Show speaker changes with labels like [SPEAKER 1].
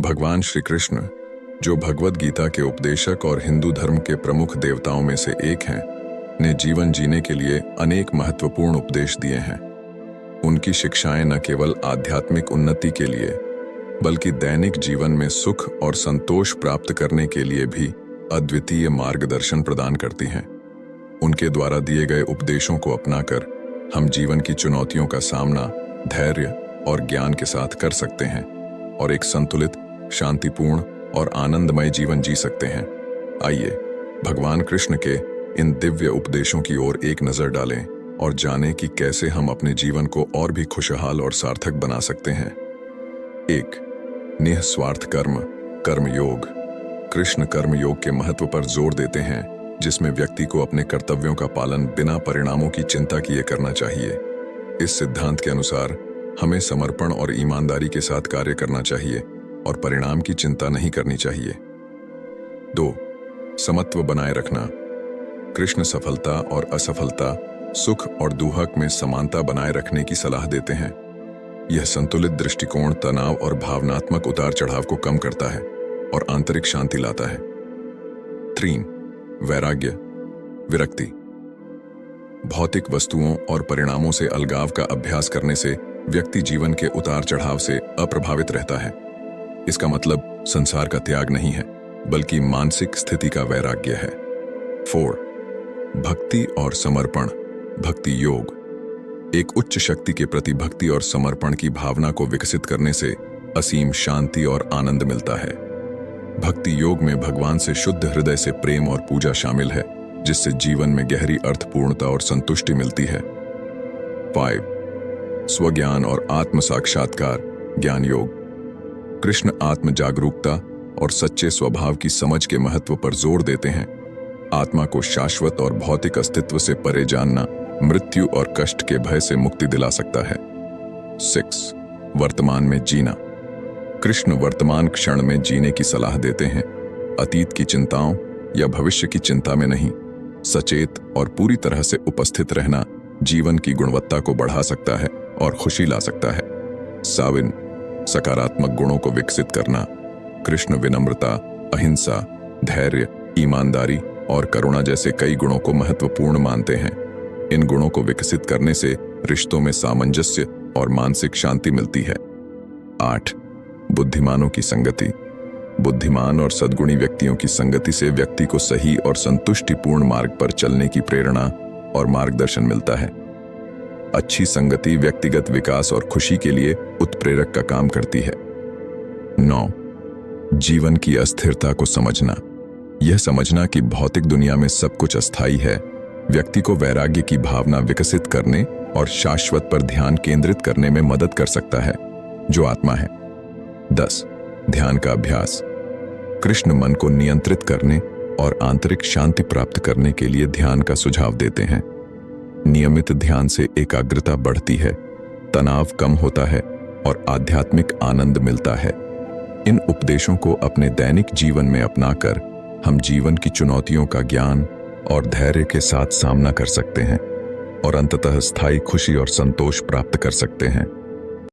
[SPEAKER 1] भगवान श्री कृष्ण, जो भगवद गीता के उपदेशक और हिंदू धर्म के प्रमुख देवताओं में से एक हैं, ने जीवन जीने के लिए अनेक महत्वपूर्ण उपदेश दिए हैं। उनकी शिक्षाएं न केवल आध्यात्मिक उन्नति के लिए, बल्कि दैनिक जीवन में सुख और संतोष प्राप्त करने के लिए भी अद्वितीय मार्गदर्शन प्रदान करती हैं। उनके द्वारा दिए गए उपदेशों को अपनाकर हम जीवन की चुनौतियों का सामना धैर्य और ज्ञान के साथ कर सकते हैं और एक संतुलित, शांतिपूर्ण और आनंदमय जीवन जी सकते हैं। आइए भगवान कृष्ण के इन दिव्य उपदेशों की ओर एक नजर डालें और जानें कि कैसे हम अपने जीवन को और भी खुशहाल और सार्थक बना सकते हैं। 1. निःस्वार्थ कर्म योग। कृष्ण कर्म योग के महत्व पर जोर देते हैं, जिसमें व्यक्ति को अपने कर्तव्यों का पालन बिना परिणामों की चिंता किए करना चाहिए। इस सिद्धांत के अनुसार हमें समर्पण और ईमानदारी के साथ कार्य करना चाहिए और परिणाम की चिंता नहीं करनी चाहिए। 2. समत्व बनाए रखना। कृष्ण सफलता और असफलता, सुख और दुख में समानता बनाए रखने की सलाह देते हैं। यह संतुलित दृष्टिकोण तनाव और भावनात्मक उतार चढ़ाव को कम करता है और आंतरिक शांति लाता है। 3. वैराग्य विरक्ति। भौतिक वस्तुओं और परिणामों से अलगाव का अभ्यास करने से व्यक्ति जीवन के उतार चढ़ाव से अप्रभावित रहता है। इसका मतलब संसार का त्याग नहीं है, बल्कि मानसिक स्थिति का वैराग्य है। 4. भक्ति और समर्पण भक्ति योग। एक उच्च शक्ति के प्रति भक्ति और समर्पण की भावना को विकसित करने से असीम शांति और आनंद मिलता है। भक्ति योग में भगवान से शुद्ध हृदय से प्रेम और पूजा शामिल है, जिससे जीवन में गहरी अर्थपूर्णता और संतुष्टि मिलती है। 5. स्वज्ञान और आत्म साक्षात्कार ज्ञान योग। कृष्ण आत्म जागरूकता और सच्चे स्वभाव की समझ के महत्व पर जोर देते हैं। आत्मा को शाश्वत और भौतिक अस्तित्व से परे जानना मृत्यु और कष्ट के भय से मुक्ति दिला सकता है। 6. वर्तमान में जीना। कृष्ण वर्तमान क्षण में जीने की सलाह देते हैं। अतीत की चिंताओं या भविष्य की चिंता में नहीं, सचेत और पूरी तरह से उपस्थित रहना जीवन की गुणवत्ता को बढ़ा सकता है और खुशी ला सकता है। 7. सकारात्मक गुणों को विकसित करना। कृष्ण विनम्रता, अहिंसा, धैर्य, ईमानदारी और करुणा जैसे कई गुणों को महत्वपूर्ण मानते हैं। इन गुणों को विकसित करने से रिश्तों में सामंजस्य और मानसिक शांति मिलती है। 8. बुद्धिमानों की संगति। बुद्धिमान और सद्गुणी व्यक्तियों की संगति से व्यक्ति को सही और संतुष्टिपूर्ण मार्ग पर चलने की प्रेरणा और मार्गदर्शन मिलता है। अच्छी संगति व्यक्तिगत विकास और खुशी के लिए उत्प्रेरक का काम करती है। 9. जीवन की अस्थिरता को समझना। यह समझना कि भौतिक दुनिया में सब कुछ अस्थायी है, व्यक्ति को वैराग्य की भावना विकसित करने और शाश्वत पर ध्यान केंद्रित करने में मदद कर सकता है, जो आत्मा है। 10. ध्यान का अभ्यास। कृष्ण मन को नियंत्रित करने और आंतरिक शांति प्राप्त करने के लिए ध्यान का सुझाव देते हैं। नियमित ध्यान से एकाग्रता बढ़ती है, तनाव कम होता है और आध्यात्मिक आनंद मिलता है। इन उपदेशों को अपने दैनिक जीवन में अपनाकर हम जीवन की चुनौतियों का ज्ञान और धैर्य के साथ सामना कर सकते हैं और अंततः स्थायी खुशी और संतोष प्राप्त कर सकते हैं।